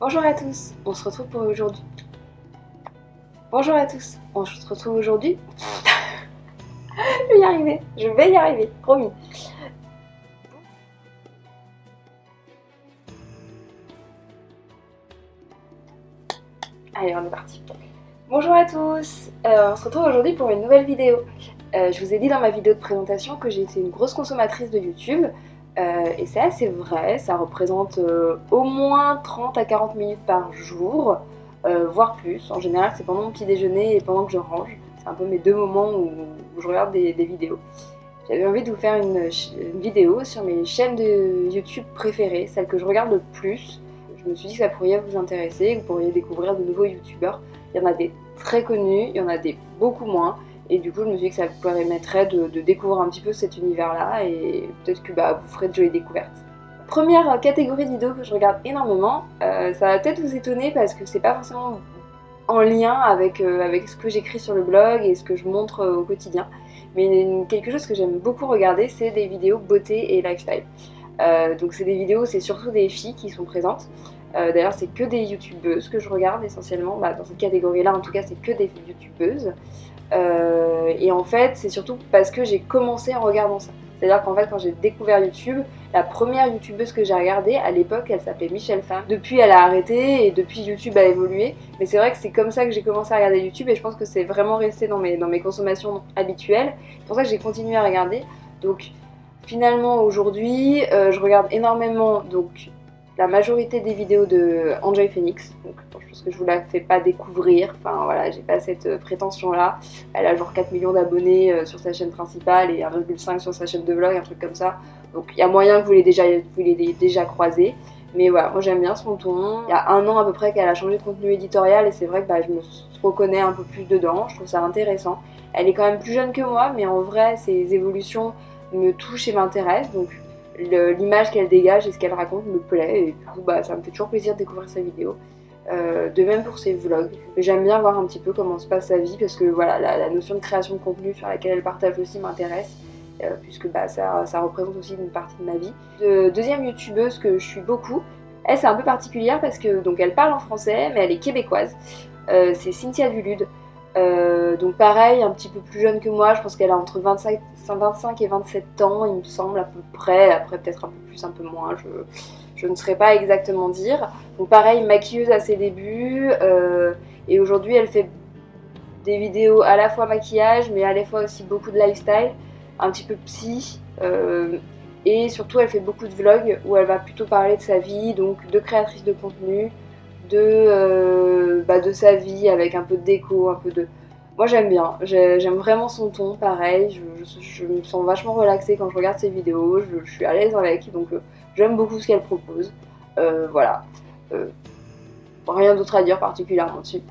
Bonjour à tous, on se retrouve pour aujourd'hui. Bonjour à tous, on se retrouve aujourd'hui. Je vais y arriver, promis. Allez, on est parti. Bonjour à tous, on se retrouve aujourd'hui pour une nouvelle vidéo. Je vous ai dit dans ma vidéo de présentation que j'étais une grosse consommatrice de YouTube. Et c'est assez vrai, ça représente au moins 30 à 40 minutes par jour, voire plus. En général, c'est pendant mon petit déjeuner et pendant que je range. C'est un peu mes deux moments où je regarde des vidéos. J'avais envie de vous faire une vidéo sur mes chaînes de YouTube préférées, celles que je regarde le plus. Je me suis dit que ça pourrait vous intéresser, que vous pourriez découvrir de nouveaux YouTubeurs. Il y en a des très connus, il y en a des beaucoup moins. Et du coup, je me suis dit que ça vous permettrait de découvrir un petit peu cet univers-là et peut-être que vous ferez de jolies découvertes. Première catégorie de vidéos que je regarde énormément, ça va peut-être vous étonner parce que c'est pas forcément en lien avec ce que j'écris sur le blog et ce que je montre au quotidien. Mais quelque chose que j'aime beaucoup regarder, c'est des vidéos beauté et lifestyle. Donc c'est des vidéos, c'est surtout des filles qui sont présentes. D'ailleurs, c'est que des youtubeuses que je regarde essentiellement. Dans cette catégorie-là, en tout cas, c'est que des youtubeuses. Et en fait, c'est surtout parce que j'ai commencé en regardant ça. C'est-à-dire qu'en fait, quand j'ai découvert YouTube, la première youtubeuse que j'ai regardée, à l'époque, elle s'appelait Michel Fan. Depuis, elle a arrêté et depuis, YouTube a évolué. Mais c'est vrai que c'est comme ça que j'ai commencé à regarder YouTube et je pense que c'est vraiment resté dans mes consommations habituelles. C'est pour ça que j'ai continué à regarder. Donc, finalement, aujourd'hui, je regarde énormément la majorité des vidéos de Enjoy Phoenix. Donc, je pense que je vous la fais pas découvrir. Enfin, voilà, j'ai pas cette prétention-là. Elle a genre 4 millions d'abonnés sur sa chaîne principale et 1,5 sur sa chaîne de vlog, un truc comme ça. Donc, il y a moyen que vous l'ayez déjà croisé. Mais voilà, moi j'aime bien son ton. Il y a un an à peu près qu'elle a changé de contenu éditorial et c'est vrai que je me reconnais un peu plus dedans. Je trouve ça intéressant. Elle est quand même plus jeune que moi, mais en vrai, ses évolutions me touchent et m'intéressent. Donc, l'image qu'elle dégage et ce qu'elle raconte me plaît et du coup ça me fait toujours plaisir de découvrir sa vidéo. De même pour ses vlogs, j'aime bien voir un petit peu comment se passe sa vie parce que voilà, la notion de création de contenu sur laquelle elle partage aussi m'intéresse puisque ça représente aussi une partie de ma vie. Deuxième youtubeuse que je suis beaucoup, elle c'est un peu particulière parce que donc elle parle en français mais elle est québécoise, c'est Cynthia Dulude. Donc pareil, un petit peu plus jeune que moi, je pense qu'elle a entre 25 et 27 ans, il me semble à peu près, après peut-être un peu plus, un peu moins, je ne saurais pas exactement dire. Donc pareil, maquilleuse à ses débuts, et aujourd'hui elle fait des vidéos à la fois maquillage, mais à la fois aussi beaucoup de lifestyle, un petit peu psy, et surtout elle fait beaucoup de vlogs où elle va plutôt parler de sa vie, donc de créatrice de contenu, de sa vie avec un peu de déco, un peu de... Moi j'aime bien, j'aime vraiment son ton, pareil, je me sens vachement relaxée quand je regarde ses vidéos, je suis à l'aise avec, donc j'aime beaucoup ce qu'elle propose. Voilà, rien d'autre à dire particulièrement dessus.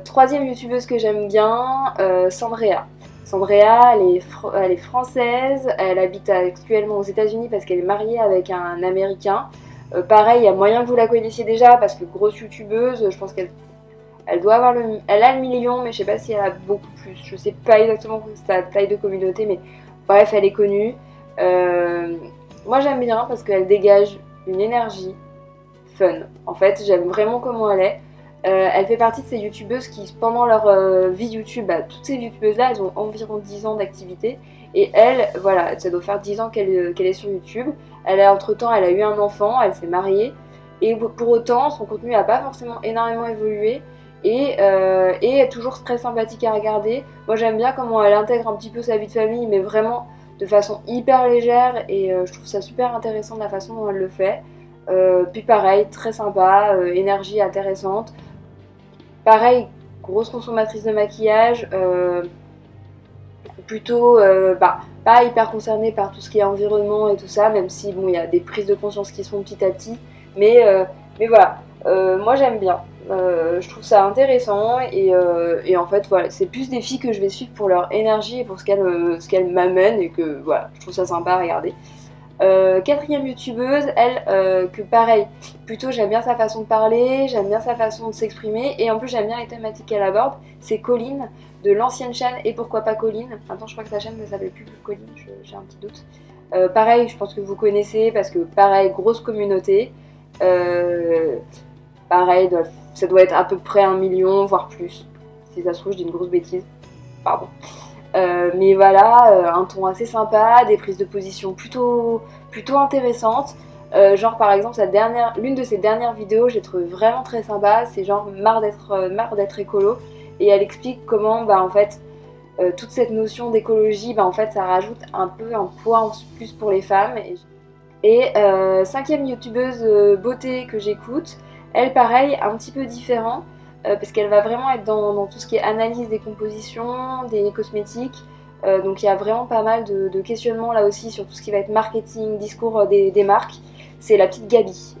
Troisième youtubeuse que j'aime bien, Sandrea. Sandrea, elle est française, elle habite actuellement aux États-Unis parce qu'elle est mariée avec un Américain. Pareil, il y a moyen que vous la connaissiez déjà parce que grosse youtubeuse, je pense qu'elle doit avoir elle a le million, mais je sais pas si elle a beaucoup plus. Je sais pas exactement sa taille de communauté, mais bref, elle est connue. Moi j'aime bien parce qu'elle dégage une énergie fun. En fait, j'aime vraiment comment elle est. Elle fait partie de ces youtubeuses qui, pendant leur vie YouTube, toutes ces youtubeuses-là, elles ont environ 10 ans d'activité. Et elle, voilà, ça doit faire 10 ans qu'elle est sur YouTube. Entre-temps, elle a eu un enfant, elle s'est mariée. Et pour autant, son contenu n'a pas forcément énormément évolué. Et est toujours très sympathique à regarder. Moi, j'aime bien comment elle intègre un petit peu sa vie de famille, mais vraiment de façon hyper légère. Et je trouve ça super intéressant de la façon dont elle le fait. Puis pareil, très sympa, énergie intéressante. Pareil, grosse consommatrice de maquillage, plutôt pas hyper concernée par tout ce qui est environnement et tout ça, même si bon, il y a des prises de conscience qui sont petit à petit, mais voilà, moi j'aime bien. Je trouve ça intéressant et en fait voilà, c'est plus des filles que je vais suivre pour leur énergie et pour ce qu'elles m'amènent et que voilà, je trouve ça sympa à regarder. Quatrième youtubeuse, elle, que pareil, plutôt j'aime bien sa façon de parler, j'aime bien sa façon de s'exprimer et en plus j'aime bien les thématiques qu'elle aborde, c'est Colline de l'ancienne chaîne Et pourquoi pas Colline. Maintenant je crois que sa chaîne ne s'appelle plus Colline, j'ai un petit doute. Pareil, je pense que vous connaissez parce que pareil, grosse communauté. Pareil, ça doit être à peu près 1 million, voire plus. Si ça se trouve, je dis une grosse bêtise. Pardon. Mais voilà, un ton assez sympa, des prises de position plutôt intéressantes. Genre par exemple, l'une de ses dernières vidéos, j'ai trouvé vraiment très sympa. C'est genre marre d'être écolo. Et elle explique comment, bah en fait, toute cette notion d'écologie, bah en fait, ça rajoute un peu un poids en plus pour les femmes. Et cinquième youtubeuse beauté que j'écoute, elle pareil, un petit peu différent, parce qu'elle va vraiment être dans tout ce qui est analyse des compositions, des cosmétiques. Donc il y a vraiment pas mal de questionnements là aussi sur tout ce qui va être marketing, discours des marques. C'est la petite Gabi.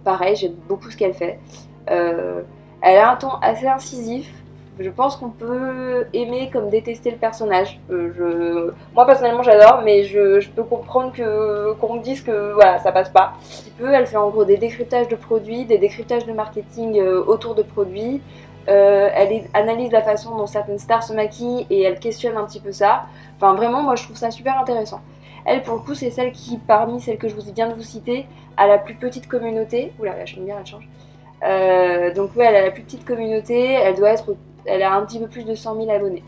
Pareil, j'aime beaucoup ce qu'elle fait. Elle a un ton assez incisif. Je pense qu'on peut aimer comme détester le personnage. Moi personnellement j'adore, mais je peux comprendre qu'on me dise que voilà, ça passe pas. Un petit peu, elle fait en gros des décryptages de produits, des décryptages de marketing autour de produits. Analyse la façon dont certaines stars se maquillent et elle questionne un petit peu ça. Enfin vraiment, moi je trouve ça super intéressant. Elle pour le coup c'est celle qui, parmi celles que je viens de vous citer, a la plus petite communauté. Oula, la lumière elle change. Donc ouais, elle a la plus petite communauté, elle a un petit peu plus de 100 000 abonnés.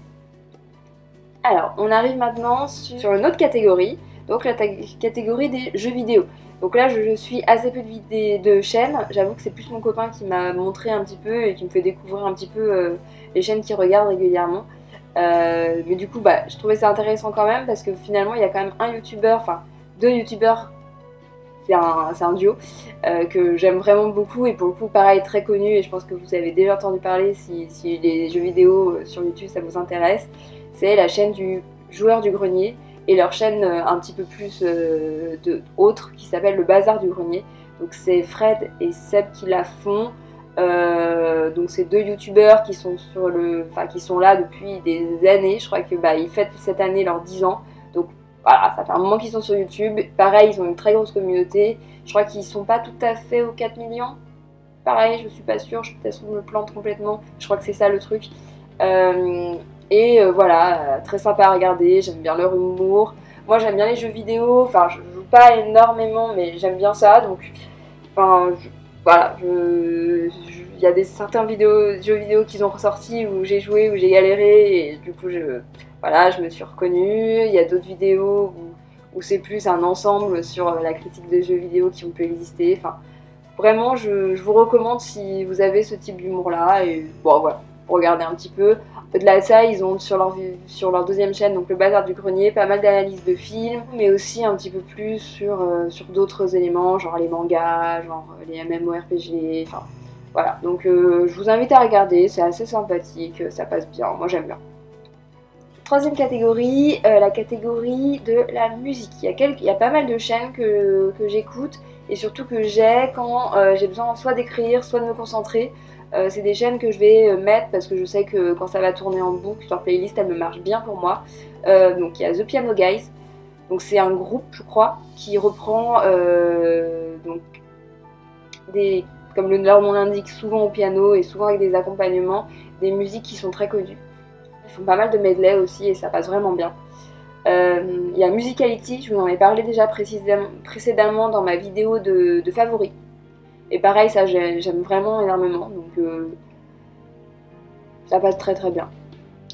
Alors, on arrive maintenant sur une autre catégorie, donc la catégorie des jeux vidéo. Donc là, je suis assez peu de chaînes, j'avoue que c'est plus mon copain qui m'a montré un petit peu et qui me fait découvrir un petit peu les chaînes qu'il regarde régulièrement. Mais du coup, bah, je trouvais ça intéressant quand même parce que finalement, il y a quand même un youtubeur, enfin 2 youtubeurs. C'est un duo que j'aime vraiment beaucoup et pour le coup pareil très connu et je pense que vous avez déjà entendu parler si les jeux vidéo sur YouTube ça vous intéresse. C'est la chaîne du Joueur du Grenier et leur chaîne un petit peu plus autre qui s'appelle le Bazar du Grenier. Donc c'est Fred et Seb qui la font. Donc c'est 2 youtubeurs qui sont qui sont là depuis des années. Je crois que ils fêtent cette année leurs 10 ans. Donc voilà, ça fait un moment qu'ils sont sur YouTube. Pareil, ils ont une très grosse communauté. Je crois qu'ils sont pas tout à fait aux 4 millions. Pareil, je suis pas sûre, peut-être que je me plante complètement. Je crois que c'est ça le truc. Voilà, très sympa à regarder. J'aime bien leur humour. Moi, j'aime bien les jeux vidéo. Enfin, je joue pas énormément, mais j'aime bien ça. Donc, enfin, voilà. Il y a certains jeux vidéo qu'ils ont ressortis où j'ai joué, où j'ai galéré. Et du coup, voilà, je me suis reconnue. Il y a d'autres vidéos où c'est plus un ensemble sur la critique de jeux vidéo qui peut exister. Enfin, vraiment, je vous recommande si vous avez ce type d'humour-là. Et bon, voilà, pour regarder un petit peu. Au-delà de ça, ils ont sur leur deuxième chaîne, donc le Bazar du Grenier, pas mal d'analyses de films, mais aussi un petit peu plus sur d'autres éléments, genre les mangas, genre les MMORPG, enfin voilà. Donc je vous invite à regarder, c'est assez sympathique, ça passe bien, moi j'aime bien. Troisième catégorie, la catégorie de la musique. Il y a pas mal de chaînes que j'écoute et surtout que j'ai quand j'ai besoin soit d'écrire, soit de me concentrer. C'est des chaînes que je vais mettre parce que je sais que quand ça va tourner en boucle, leur playlist elle me marche bien pour moi. Donc il y a The Piano Guys, donc c'est un groupe je crois qui reprend donc comme leur nom l'indique, souvent au piano et souvent avec des accompagnements, des musiques qui sont très connues. Ils font pas mal de medley aussi et ça passe vraiment bien. Il y a Musicality, je vous en ai parlé déjà précédemment dans ma vidéo de favoris. Et pareil, ça j'aime vraiment énormément, donc ça passe très très bien.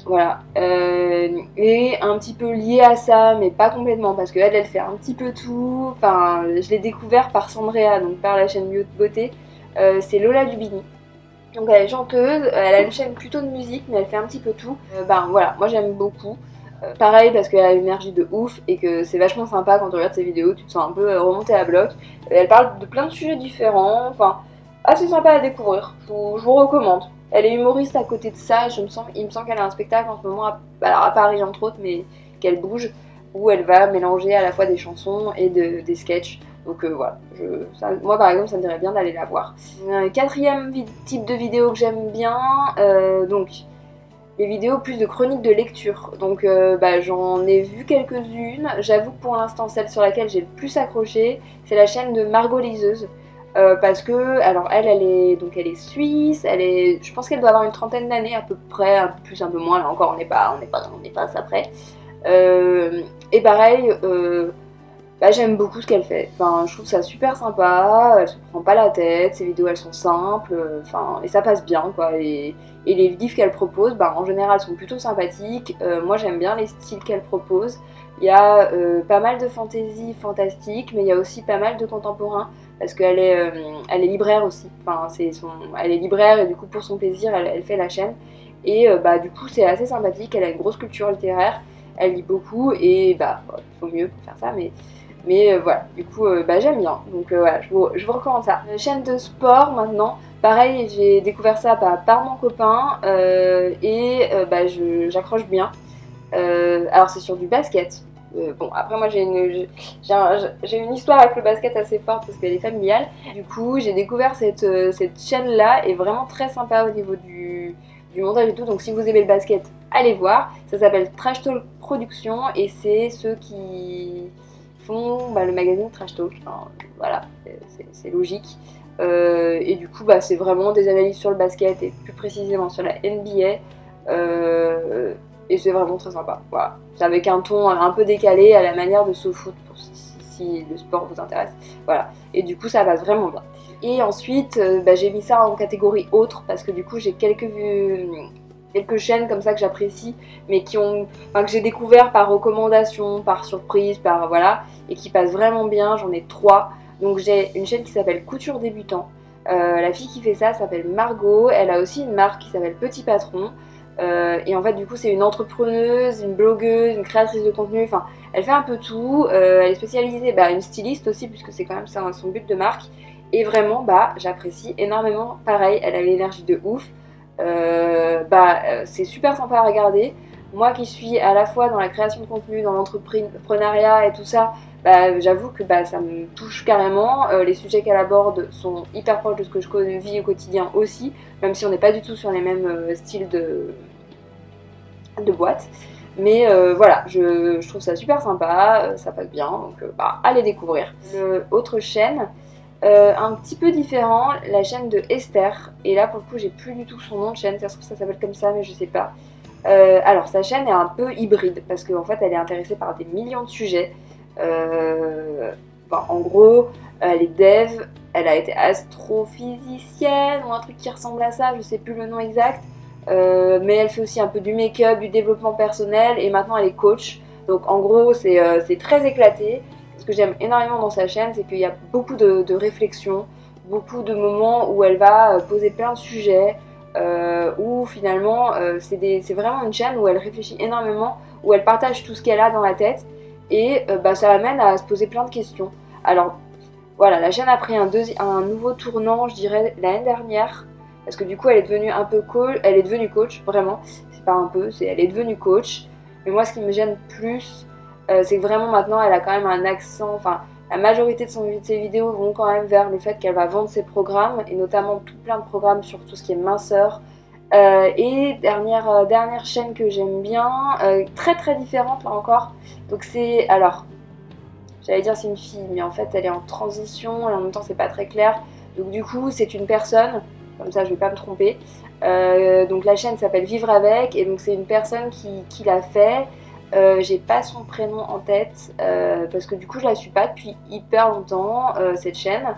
Voilà. Et un petit peu lié à ça, mais pas complètement, parce qu'elle, elle fait un petit peu tout. Enfin, je l'ai découvert par Sandrea, donc par la chaîne Beauté. C'est Lola Dubini. Donc elle est chanteuse, elle a une chaîne plutôt de musique, mais elle fait un petit peu tout. Voilà, moi j'aime beaucoup. Pareil parce qu'elle a une énergie de ouf et que c'est vachement sympa quand tu regardes ses vidéos, tu te sens un peu remonté à bloc. Elle parle de plein de sujets différents, enfin assez sympa à découvrir, je vous recommande. Elle est humoriste à côté de ça, il me semble qu'elle a un spectacle en ce moment à Paris entre autres, mais qu'elle bouge, où elle va mélanger à la fois des chansons et des sketchs. Donc voilà, moi par exemple ça me dirait bien d'aller la voir. Quatrième type de vidéo que j'aime bien, donc les vidéos plus de chroniques de lecture. Donc j'en ai vu quelques-unes. J'avoue que pour l'instant celle sur laquelle j'ai le plus accroché, c'est la chaîne de Margot Liseuse. Parce que, alors elle est suisse, je pense qu'elle doit avoir une trentaine d'années à peu près, un peu plus, un peu moins, là encore on n'est pas à ça près. Et pareil, Bah, j'aime beaucoup ce qu'elle fait. Enfin, je trouve ça super sympa, elle se prend pas la tête, ses vidéos elles sont simples, enfin, et ça passe bien quoi. Et les livres qu'elle propose, bah, en général sont plutôt sympathiques. Moi j'aime bien les styles qu'elle propose. Il y a pas mal de fantasy fantastique, mais il y a aussi pas mal de contemporain, parce elle est libraire aussi. Enfin, elle est libraire et du coup pour son plaisir elle fait la chaîne. Et bah, du coup c'est assez sympathique, elle a une grosse culture littéraire, elle lit beaucoup et bah, il faut mieux pour faire ça, mais voilà, du coup, bah, j'aime bien. Donc voilà, je vous recommande ça. Chaîne de sport maintenant. Pareil, j'ai découvert ça par mon copain et bah, j'accroche bien. Alors c'est sur du basket. Bon, après moi j'ai une histoire avec le basket assez forte parce qu'elle est familiale. Du coup, j'ai découvert cette chaîne-là est vraiment très sympa au niveau du montage et tout. Donc si vous aimez le basket, allez voir. Ça s'appelle Trash Talk Productions et c'est ceux qui font bah, le magazine Trash Talk. Enfin, voilà, c'est logique. Et du coup, bah, c'est vraiment des analyses sur le basket et plus précisément sur la NBA. Et c'est vraiment très sympa. Voilà. C'est avec un ton un peu décalé à la manière de SoFoot pour si le sport vous intéresse. Voilà. Et du coup, ça passe vraiment bien. Et ensuite, bah, j'ai mis ça en catégorie autre parce que du coup, j'ai quelques chaînes comme ça que j'apprécie, mais enfin, que j'ai découvert par recommandation, par surprise, par voilà, et qui passent vraiment bien. J'en ai 3. Donc j'ai une chaîne qui s'appelle Couture Débutant. La fille qui fait ça s'appelle Margot. Elle a aussi une marque qui s'appelle Petit Patron. Et en fait, du coup, c'est une entrepreneuse, une blogueuse, une créatrice de contenu. Enfin, elle fait un peu tout. Elle est spécialisée, bah, une styliste aussi, puisque c'est quand même ça, son but de marque. Et vraiment, bah, j'apprécie énormément. Pareil, elle a l'énergie de ouf. C'est super sympa à regarder. Moi qui suis à la fois dans la création de contenu, dans l'entrepreneuriat et tout ça, bah, j'avoue que bah, ça me touche carrément. Les sujets qu'elle aborde sont hyper proches de ce que je vis au quotidien aussi, même si on n'est pas du tout sur les mêmes styles de boîte. Mais voilà, je trouve ça super sympa, ça passe bien, donc bah, allez découvrir. Autre chaîne, un petit peu différent, la chaîne de Esther. Et là pour le coup j'ai plus du tout son nom de chaîne, ça se trouve ça s'appelle comme ça mais je sais pas. Alors sa chaîne est un peu hybride parce qu'en fait elle est intéressée par des millions de sujets. Enfin, en gros, elle est dev, elle a été astrophysicienne ou un truc qui ressemble à ça, je sais plus le nom exact. Mais elle fait aussi un peu du make-up, du développement personnel et maintenant elle est coach. Donc en gros c'est très éclaté. Ce que j'aime énormément dans sa chaîne, c'est qu'il y a beaucoup de réflexions, beaucoup de moments où elle va poser plein de sujets, où finalement c'est vraiment une chaîne où elle réfléchit énormément, où elle partage tout ce qu'elle a dans la tête et bah, ça amène à se poser plein de questions. Alors voilà, la chaîne a pris un nouveau tournant, je dirais, l'année dernière, parce que du coup elle est devenue un peu coach, elle est devenue coach, vraiment, c'est pas un peu, elle est devenue coach. Mais moi ce qui me gêne plus, c'est que vraiment maintenant elle a quand même un accent, enfin la majorité de ses vidéos vont quand même vers le fait qu'elle va vendre ses programmes, et notamment tout plein de programmes sur tout ce qui est minceur. Et dernière chaîne que j'aime bien, très très différente là encore, donc c'est, alors, j'allais dire c'est une fille, mais en fait elle est en transition et en même temps c'est pas très clair. Donc du coup c'est une personne, comme ça je vais pas me tromper. Donc la chaîne s'appelle Vivre avec et donc c'est une personne qui l'a fait. J'ai pas son prénom en tête parce que du coup je la suis pas depuis hyper longtemps cette chaîne.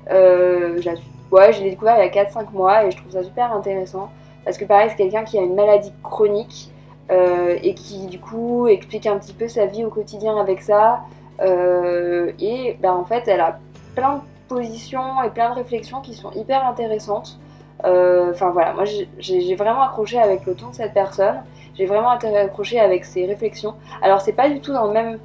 Ouais, je l'ai découvert il y a 4-5 mois et je trouve ça super intéressant parce que pareil c'est quelqu'un qui a une maladie chronique et qui du coup explique un petit peu sa vie au quotidien avec ça. Et ben, en fait, elle a plein de positions et plein de réflexions qui sont hyper intéressantes. Enfin voilà, moi j'ai vraiment accroché avec le ton de cette personne. J'ai vraiment accroché avec ses réflexions. Alors c'est pas du tout dans le même.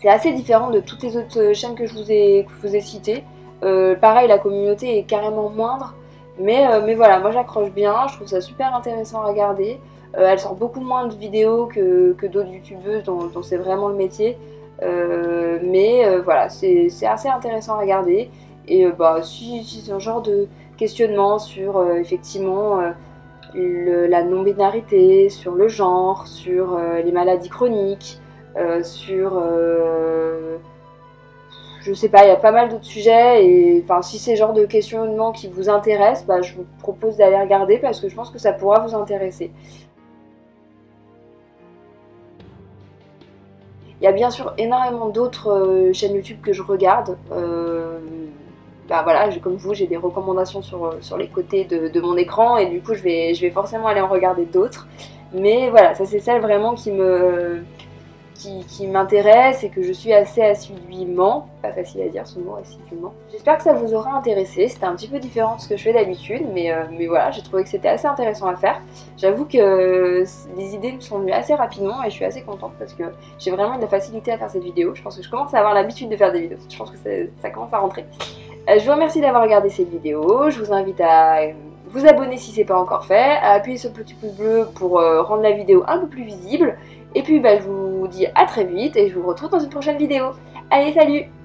C'est assez différent de toutes les autres chaînes que je vous ai citées. Pareil, la communauté est carrément moindre. Mais voilà, moi j'accroche bien, je trouve ça super intéressant à regarder. Elle sort beaucoup moins de vidéos que d'autres youtubeuses dont c'est vraiment le métier. Voilà, c'est assez intéressant à regarder. Et bah, si c'est un genre de questionnement sur effectivement la non-binarité, sur le genre, sur les maladies chroniques, sur je sais pas, il y a pas mal d'autres sujets et enfin si c'est le genre de questionnement qui vous intéresse, bah, je vous propose d'aller regarder parce que je pense que ça pourra vous intéresser. Il y a bien sûr énormément d'autres chaînes YouTube que je regarde. Bah voilà, comme vous, j'ai des recommandations sur les côtés de mon écran et du coup je vais forcément aller en regarder d'autres. Mais voilà, ça c'est celle vraiment qui m'intéresse et que je suis assez assidûment, pas facile à dire ce mot, assidûment. J'espère que ça vous aura intéressé, c'était un petit peu différent de ce que je fais d'habitude, mais voilà, j'ai trouvé que c'était assez intéressant à faire. J'avoue que les idées me sont venues assez rapidement et je suis assez contente parce que j'ai vraiment de la facilité à faire cette vidéo. Je pense que je commence à avoir l'habitude de faire des vidéos, je pense que ça commence à rentrer. Je vous remercie d'avoir regardé cette vidéo, je vous invite à vous abonner si ce n'est pas encore fait, à appuyer sur le petit pouce bleu pour rendre la vidéo un peu plus visible. Et puis bah, je vous dis à très vite et je vous retrouve dans une prochaine vidéo. Allez, salut!